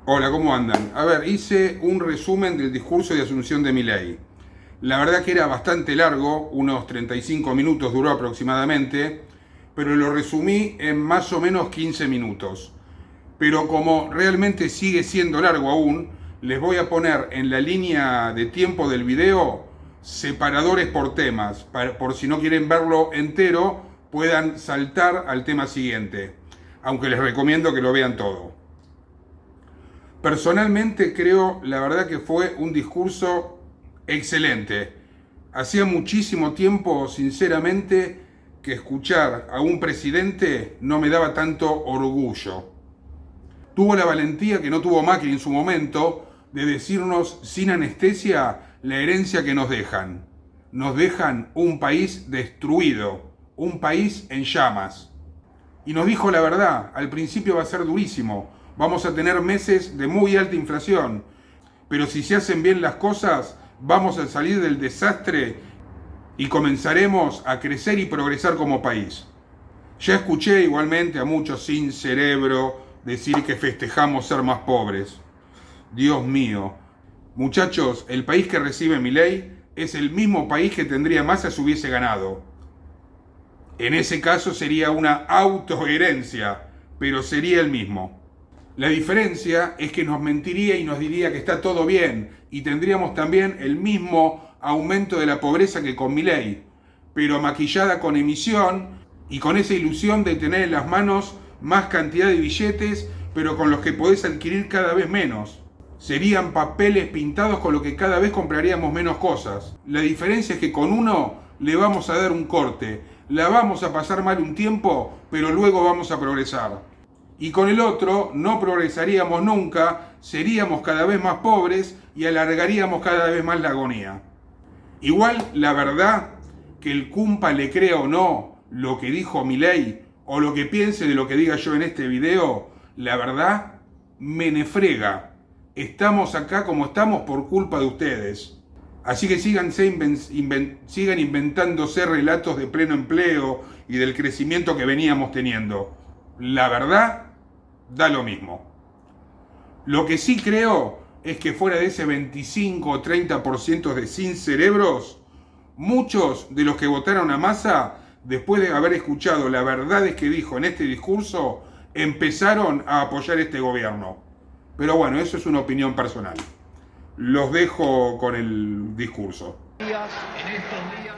Hola, ¿cómo andan? A ver, hice un resumen del discurso de Asunción de Milei. La verdad que era bastante largo, unos 35 minutos duró aproximadamente, pero lo resumí en más o menos 15 minutos. Pero como realmente sigue siendo largo aún, les voy a poner en la línea de tiempo del video separadores por temas, por si no quieren verlo entero, puedan saltar al tema siguiente, aunque les recomiendo que lo vean todo. Personalmente creo, la verdad que fue un discurso excelente. Hacía muchísimo tiempo, sinceramente, que escuchar a un presidente no me daba tanto orgullo. Tuvo la valentía que no tuvo Macri en su momento de decirnos sin anestesia la herencia que nos dejan. Nos dejan un país destruido, un país en llamas. Y nos dijo la verdad, al principio va a ser durísimo, vamos a tener meses de muy alta inflación, pero si se hacen bien las cosas, vamos a salir del desastre y comenzaremos a crecer y progresar como país. Ya escuché igualmente a muchos sin cerebro decir que festejamos ser más pobres. Dios mío. Muchachos, el país que recibe Milei es el mismo país que tendría Massa si hubiese ganado. En ese caso sería una autoherencia, pero sería el mismo. La diferencia es que nos mentiría y nos diría que está todo bien y tendríamos también el mismo aumento de la pobreza que con Milei, pero maquillada con emisión y con esa ilusión de tener en las manos más cantidad de billetes, pero con los que podés adquirir cada vez menos. Serían papeles pintados con lo que cada vez compraríamos menos cosas. La diferencia es que con uno le vamos a dar un corte, la vamos a pasar mal un tiempo, pero luego vamos a progresar. Y con el otro no progresaríamos nunca, seríamos cada vez más pobres y alargaríamos cada vez más la agonía. Igual, la verdad, que el cumpa le crea o no lo que dijo Milei, o lo que piense de lo que diga yo en este video, la verdad, me nefrega. Estamos acá como estamos por culpa de ustedes. Así que sigan inventándose relatos de pleno empleo y del crecimiento que veníamos teniendo. La verdad, da lo mismo. Lo que sí creo es que fuera de ese 25 o 30% de sin cerebros, muchos de los que votaron a Massa, después de haber escuchado las verdades que dijo en este discurso, empezaron a apoyar este gobierno. Pero bueno, eso es una opinión personal. Los dejo con el discurso. En estos días,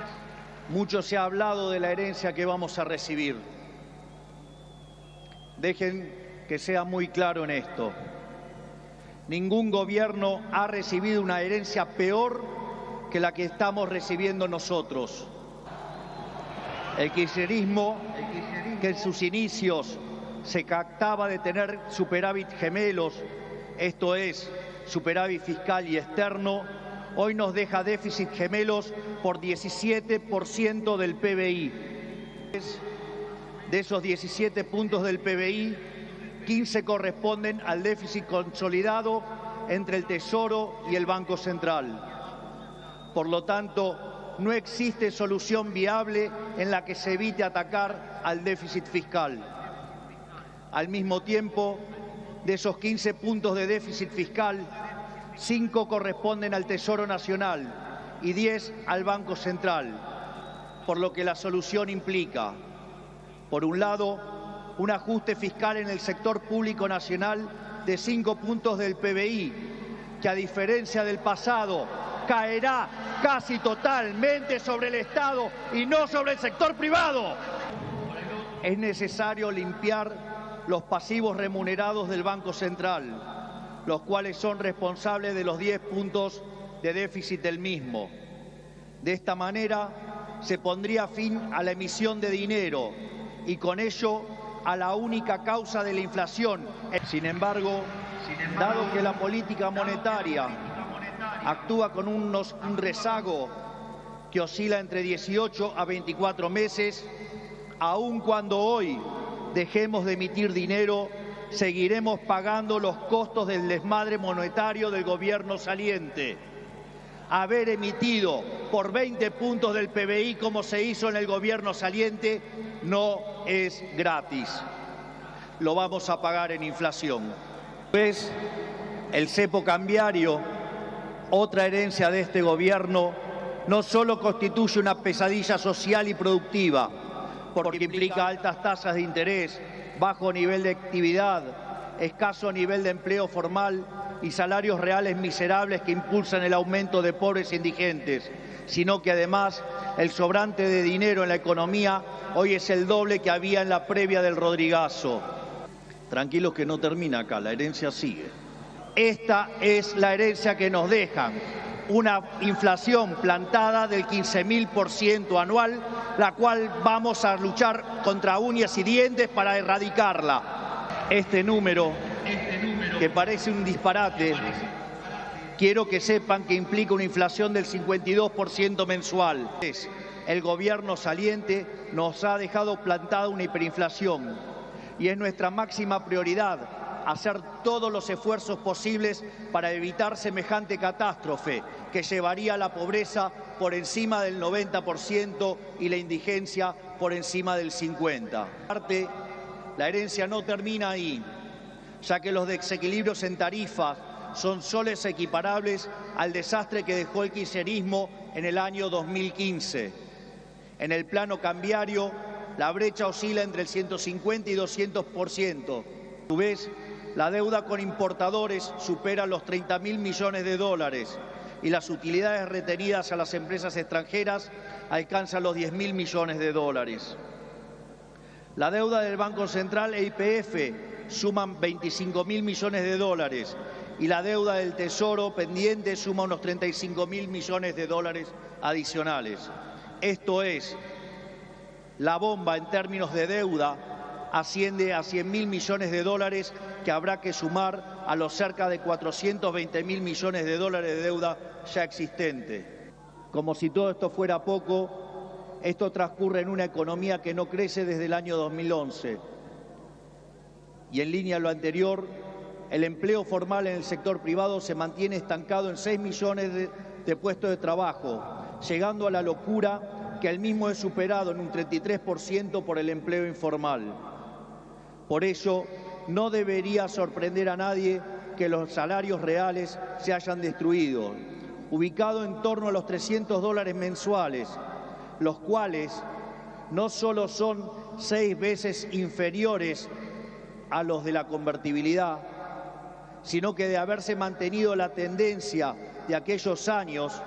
mucho se ha hablado de la herencia que vamos a recibir. Dejen que sea muy claro en esto. Ningún gobierno ha recibido una herencia peor que la que estamos recibiendo nosotros. El kirchnerismo, que en sus inicios se jactaba de tener superávit gemelos, esto es, superávit fiscal y externo, hoy nos deja déficit gemelos por 17% del PBI. De esos 17 puntos del PBI, 15 corresponden al déficit consolidado entre el Tesoro y el Banco Central. Por lo tanto, no existe solución viable en la que se evite atacar al déficit fiscal. Al mismo tiempo, de esos 15 puntos de déficit fiscal, 5 corresponden al Tesoro Nacional y 10 al Banco Central, por lo que la solución implica, por un lado, un ajuste fiscal en el sector público nacional de 5 puntos del PBI, que a diferencia del pasado, caerá casi totalmente sobre el Estado y no sobre el sector privado. Es necesario limpiar los pasivos remunerados del Banco Central, los cuales son responsables de los 10 puntos de déficit del mismo. De esta manera se pondría fin a la emisión de dinero y con ello a la única causa de la inflación. Sin embargo, dado que la política monetaria actúa con un rezago que oscila entre 18 a 24 meses, aun cuando hoy dejemos de emitir dinero, seguiremos pagando los costos del desmadre monetario del gobierno saliente. Haber emitido por 20 puntos del PBI, como se hizo en el gobierno saliente, no es gratis. Lo vamos a pagar en inflación. Pues, El cepo cambiario, otra herencia de este gobierno, no solo constituye una pesadilla social y productiva, porque implica altas tasas de interés, bajo nivel de actividad, escaso nivel de empleo formal y salarios reales miserables que impulsan el aumento de pobres e indigentes, sino que además el sobrante de dinero en la economía hoy es el doble que había en la previa del Rodrigazo. Tranquilos que no termina acá, la herencia sigue. Esta es la herencia que nos dejan, una inflación plantada del 15.000% anual, la cual vamos a luchar contra uñas y dientes para erradicarla. Este número, que parece un disparate, quiero que sepan que implica una inflación del 52% mensual. El gobierno saliente nos ha dejado plantada una hiperinflación y es nuestra máxima prioridad hacer todos los esfuerzos posibles para evitar semejante catástrofe que llevaría a la pobreza por encima del 90% y la indigencia por encima del 50%. Aparte, la herencia no termina ahí, ya que los desequilibrios en tarifas son soles equiparables al desastre que dejó el kirchnerismo en el año 2015. En el plano cambiario, la brecha oscila entre el 150 y 200%. A su vez, la deuda con importadores supera los 30.000 millones de dólares y las utilidades retenidas a las empresas extranjeras alcanzan los 10.000 millones de dólares. La deuda del Banco Central e YPF suman 25.000 millones de dólares y la deuda del Tesoro pendiente suma unos 35.000 millones de dólares adicionales. Esto es, la bomba en términos de deuda asciende a 100.000 millones de dólares que habrá que sumar a los cerca de 420.000 millones de dólares de deuda ya existente. Como si todo esto fuera poco, esto transcurre en una economía que no crece desde el año 2011. Y en línea a lo anterior, el empleo formal en el sector privado se mantiene estancado en 6 millones de puestos de trabajo, llegando a la locura que el mismo es superado en un 33% por el empleo informal. Por ello, no debería sorprender a nadie que los salarios reales se hayan destruido, ubicado en torno a los $300 mensuales, los cuales no solo son 6 veces inferiores a los de la convertibilidad, sino que de haberse mantenido la tendencia de aquellos años,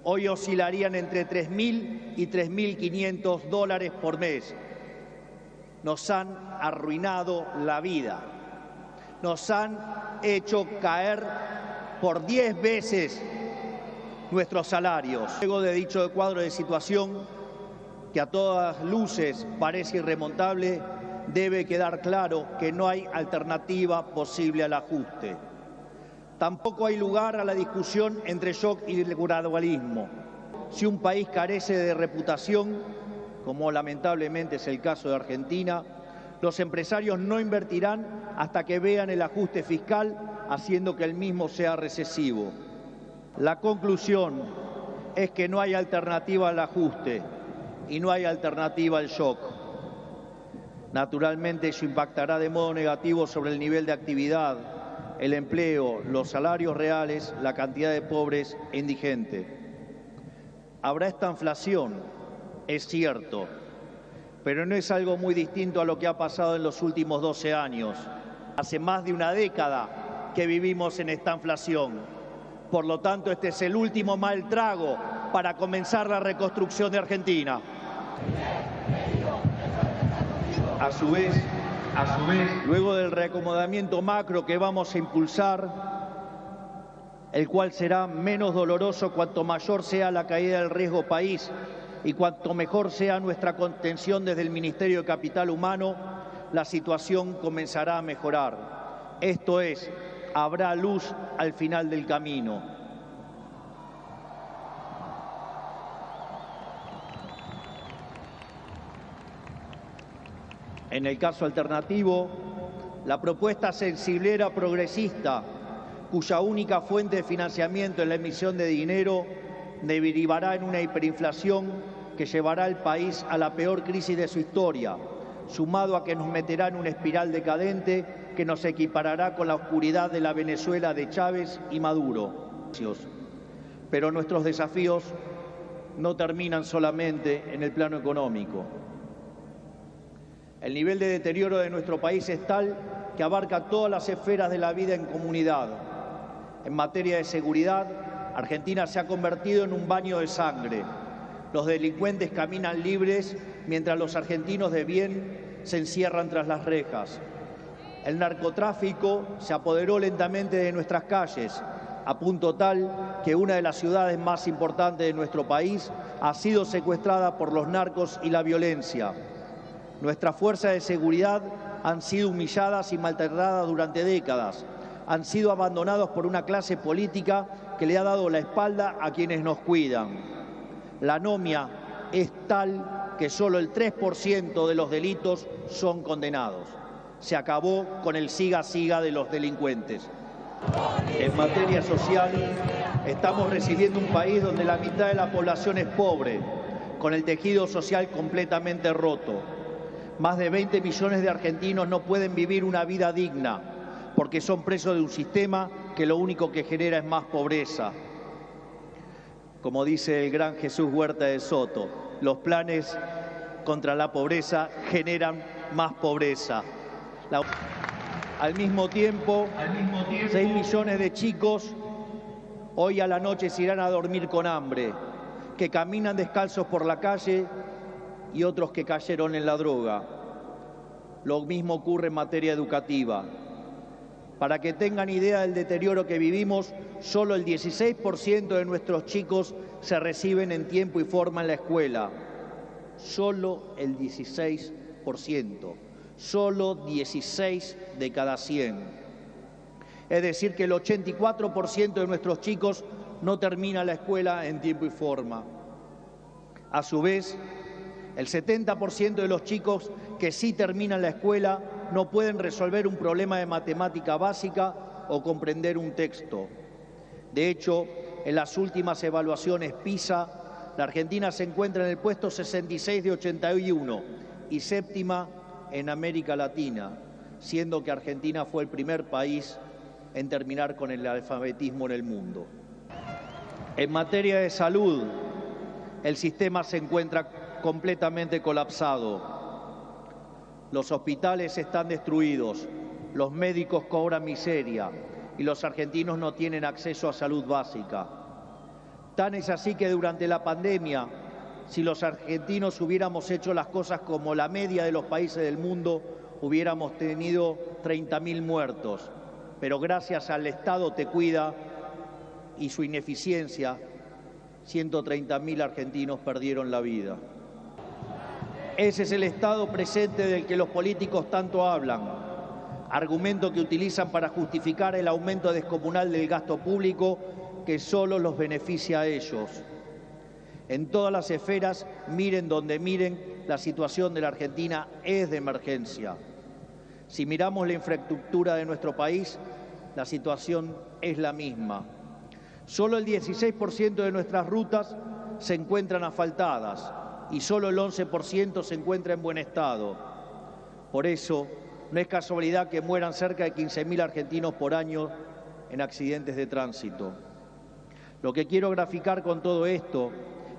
hoy oscilarían entre 3.000 y 3.500 dólares por mes. Nos han arruinado la vida, nos han hecho caer por 10 veces nuestros salarios. Luego de dicho cuadro de situación, que a todas luces parece irremontable, debe quedar claro que no hay alternativa posible al ajuste. Tampoco hay lugar a la discusión entre shock y gradualismo. Si un país carece de reputación, como lamentablemente es el caso de Argentina, los empresarios no invertirán hasta que vean el ajuste fiscal, haciendo que el mismo sea recesivo. La conclusión es que no hay alternativa al ajuste y no hay alternativa al shock. Naturalmente, eso impactará de modo negativo sobre el nivel de actividad, el empleo, los salarios reales, la cantidad de pobres e indigentes. Habrá esta inflación, es cierto, pero no es algo muy distinto a lo que ha pasado en los últimos 12 años. Hace más de una década que vivimos en esta inflación. Por lo tanto, este es el último mal trago para comenzar la reconstrucción de Argentina. A su vez, luego del reacomodamiento macro que vamos a impulsar, el cual será menos doloroso cuanto mayor sea la caída del riesgo país y cuanto mejor sea nuestra contención desde el Ministerio de Capital Humano, la situación comenzará a mejorar. Esto es, habrá luz al final del camino. En el caso alternativo, la propuesta sensiblera progresista, cuya única fuente de financiamiento es la emisión de dinero, derivará en una hiperinflación que llevará al país a la peor crisis de su historia, sumado a que nos meterá en una espiral decadente que nos equiparará con la oscuridad de la Venezuela de Chávez y Maduro. Pero nuestros desafíos no terminan solamente en el plano económico. El nivel de deterioro de nuestro país es tal que abarca todas las esferas de la vida en comunidad. En materia de seguridad, Argentina se ha convertido en un baño de sangre. Los delincuentes caminan libres mientras los argentinos de bien se encierran tras las rejas. El narcotráfico se apoderó lentamente de nuestras calles, a punto tal que una de las ciudades más importantes de nuestro país ha sido secuestrada por los narcos y la violencia. Nuestras fuerzas de seguridad han sido humilladas y maltratadas durante décadas. Han sido abandonados por una clase política que le ha dado la espalda a quienes nos cuidan. La anomia es tal que solo el 3% de los delitos son condenados. Se acabó con el siga-siga de los delincuentes. En materia social, estamos recibiendo un país donde la mitad de la población es pobre, con el tejido social completamente roto. Más de 20 millones de argentinos no pueden vivir una vida digna porque son presos de un sistema que lo único que genera es más pobreza. Como dice el gran Jesús Huerta de Soto, los planes contra la pobreza generan más pobreza. Al mismo tiempo, 6 millones de chicos hoy a la noche se irán a dormir con hambre, que caminan descalzos por la calle y otros que cayeron en la droga. Lo mismo ocurre en materia educativa. Para que tengan idea del deterioro que vivimos, solo el 16% de nuestros chicos se reciben en tiempo y forma en la escuela. Solo el 16%. Solo 16 de cada 100. Es decir, que el 84% de nuestros chicos no termina la escuela en tiempo y forma. A su vez, el 70% de los chicos que sí terminan la escuela no pueden resolver un problema de matemática básica o comprender un texto. De hecho, en las últimas evaluaciones PISA, la Argentina se encuentra en el puesto 66 de 81 y séptima en América Latina, siendo que Argentina fue el primer país en terminar con el alfabetismo en el mundo. En materia de salud, el sistema se encuentra completamente colapsado. Los hospitales están destruidos, los médicos cobran miseria y los argentinos no tienen acceso a salud básica. Tan es así que durante la pandemia, si los argentinos hubiéramos hecho las cosas como la media de los países del mundo, hubiéramos tenido 30.000 muertos. Pero gracias al Estado Te Cuida y su ineficiencia, 130.000 argentinos perdieron la vida. Ese es el Estado presente del que los políticos tanto hablan, argumento que utilizan para justificar el aumento descomunal del gasto público que solo los beneficia a ellos. En todas las esferas, miren donde miren, la situación de la Argentina es de emergencia. Si miramos la infraestructura de nuestro país, la situación es la misma. Solo el 16% de nuestras rutas se encuentran asfaltadas y solo el 11% se encuentra en buen estado. Por eso, no es casualidad que mueran cerca de 15.000 argentinos por año en accidentes de tránsito. Lo que quiero graficar con todo esto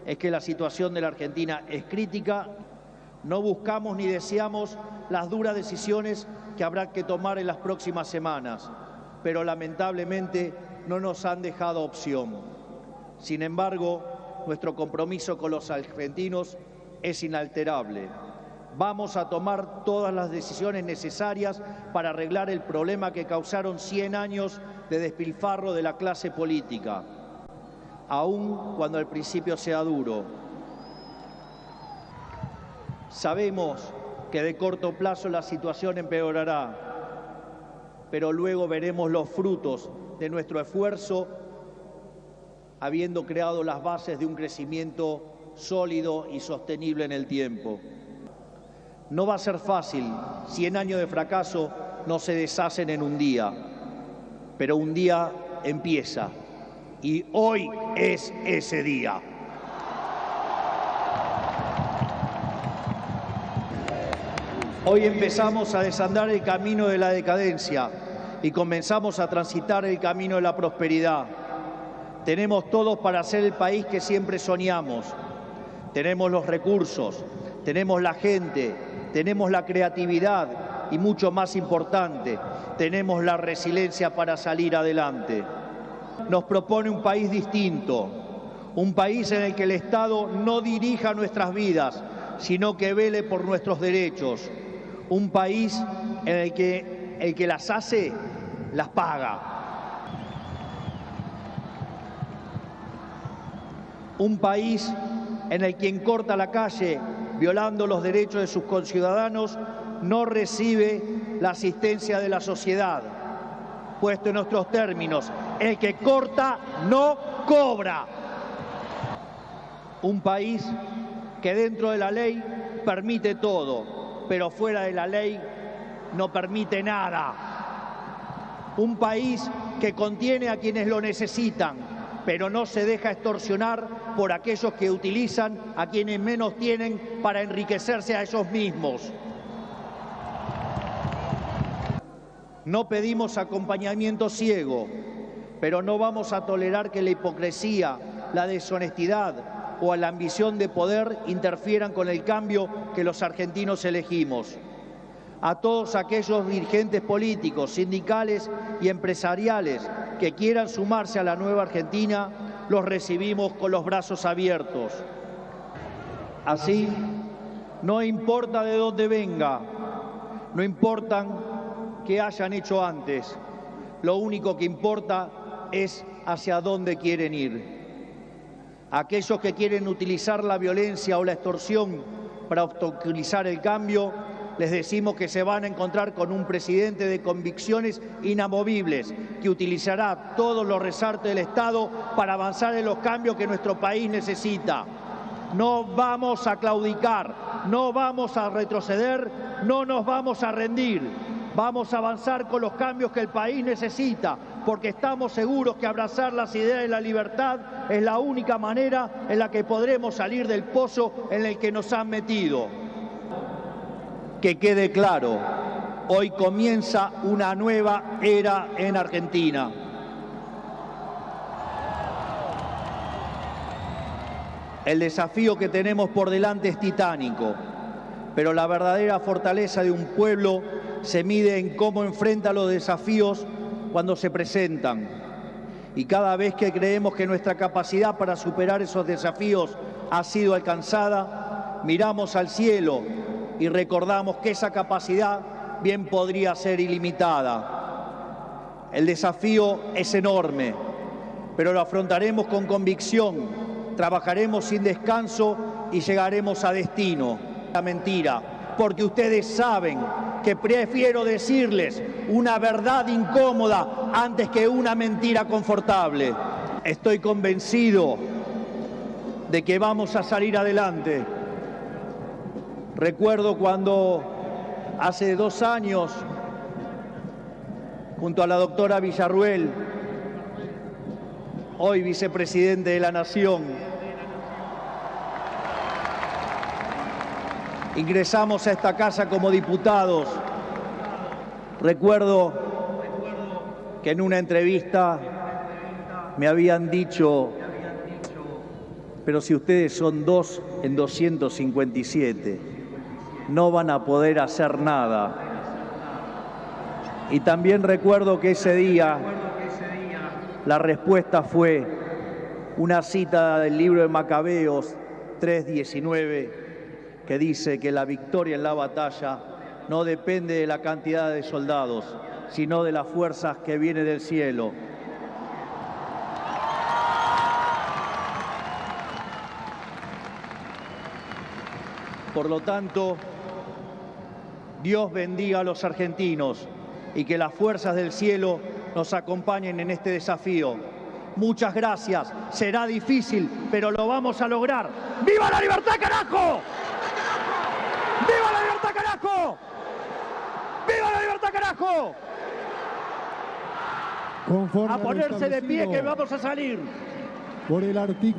es que la situación de la Argentina es crítica. No buscamos ni deseamos las duras decisiones que habrá que tomar en las próximas semanas, pero lamentablemente no nos han dejado opción. Sin embargo, nuestro compromiso con los argentinos es inalterable. Vamos a tomar todas las decisiones necesarias para arreglar el problema que causaron 100 años de despilfarro de la clase política, aun cuando al principio sea duro. Sabemos que de corto plazo la situación empeorará, pero luego veremos los frutos de nuestro esfuerzo, habiendo creado las bases de un crecimiento sólido y sostenible en el tiempo. No va a ser fácil, 100 años de fracaso no se deshacen en un día, pero un día empieza. Y hoy es ese día. Hoy empezamos a desandar el camino de la decadencia y comenzamos a transitar el camino de la prosperidad. Tenemos todos para ser el país que siempre soñamos. Tenemos los recursos, tenemos la gente, tenemos la creatividad y, mucho más importante, tenemos la resiliencia para salir adelante. Nos propone un país distinto, un país en el que el Estado no dirija nuestras vidas, sino que vele por nuestros derechos. Un país en el que las hace, las paga. Un país en el que quien corta la calle violando los derechos de sus conciudadanos no recibe la asistencia de la sociedad. Puesto en nuestros términos, el que corta no cobra. Un país que dentro de la ley permite todo, pero fuera de la ley no permite nada. Un país que contiene a quienes lo necesitan, pero no se deja extorsionar por aquellos que utilizan a quienes menos tienen para enriquecerse a ellos mismos. No pedimos acompañamiento ciego, pero no vamos a tolerar que la hipocresía, la deshonestidad o la ambición de poder interfieran con el cambio que los argentinos elegimos. A todos aquellos dirigentes políticos, sindicales y empresariales que quieran sumarse a la nueva Argentina, los recibimos con los brazos abiertos. Así, no importa de dónde venga, no importa qué hayan hecho antes, lo único que importa es hacia dónde quieren ir. Aquellos que quieren utilizar la violencia o la extorsión para obstaculizar el cambio, les decimos que se van a encontrar con un presidente de convicciones inamovibles, que utilizará todos los resortes del Estado para avanzar en los cambios que nuestro país necesita. No vamos a claudicar, no vamos a retroceder, no nos vamos a rendir. Vamos a avanzar con los cambios que el país necesita, porque estamos seguros que abrazar las ideas de la libertad es la única manera en la que podremos salir del pozo en el que nos han metido. Que quede claro, hoy comienza una nueva era en Argentina. El desafío que tenemos por delante es titánico, pero la verdadera fortaleza de un pueblo se mide en cómo enfrenta los desafíos cuando se presentan. Y cada vez que creemos que nuestra capacidad para superar esos desafíos ha sido alcanzada, miramos al cielo y recordamos que esa capacidad bien podría ser ilimitada. El desafío es enorme, pero lo afrontaremos con convicción, trabajaremos sin descanso y llegaremos a destino. La mentira, porque ustedes saben que prefiero decirles una verdad incómoda antes que una mentira confortable. Estoy convencido de que vamos a salir adelante. Recuerdo cuando hace 2 años, junto a la doctora Villarruel, hoy vicepresidente de la Nación, ingresamos a esta casa como diputados. Recuerdo que en una entrevista me habían dicho: pero si ustedes son 2 en 257, no van a poder hacer nada. Y también recuerdo que ese día la respuesta fue una cita del libro de Macabeos 3:19, que dice que la victoria en la batalla no depende de la cantidad de soldados, sino de las fuerzas que vienen del cielo. Por lo tanto, Dios bendiga a los argentinos y que las fuerzas del cielo nos acompañen en este desafío. Muchas gracias. Será difícil, pero lo vamos a lograr. ¡Viva la libertad, carajo! ¡Viva la libertad, carajo! ¡Viva la libertad, carajo! Conforme A ponerse de pie que vamos a salir. Por el artículo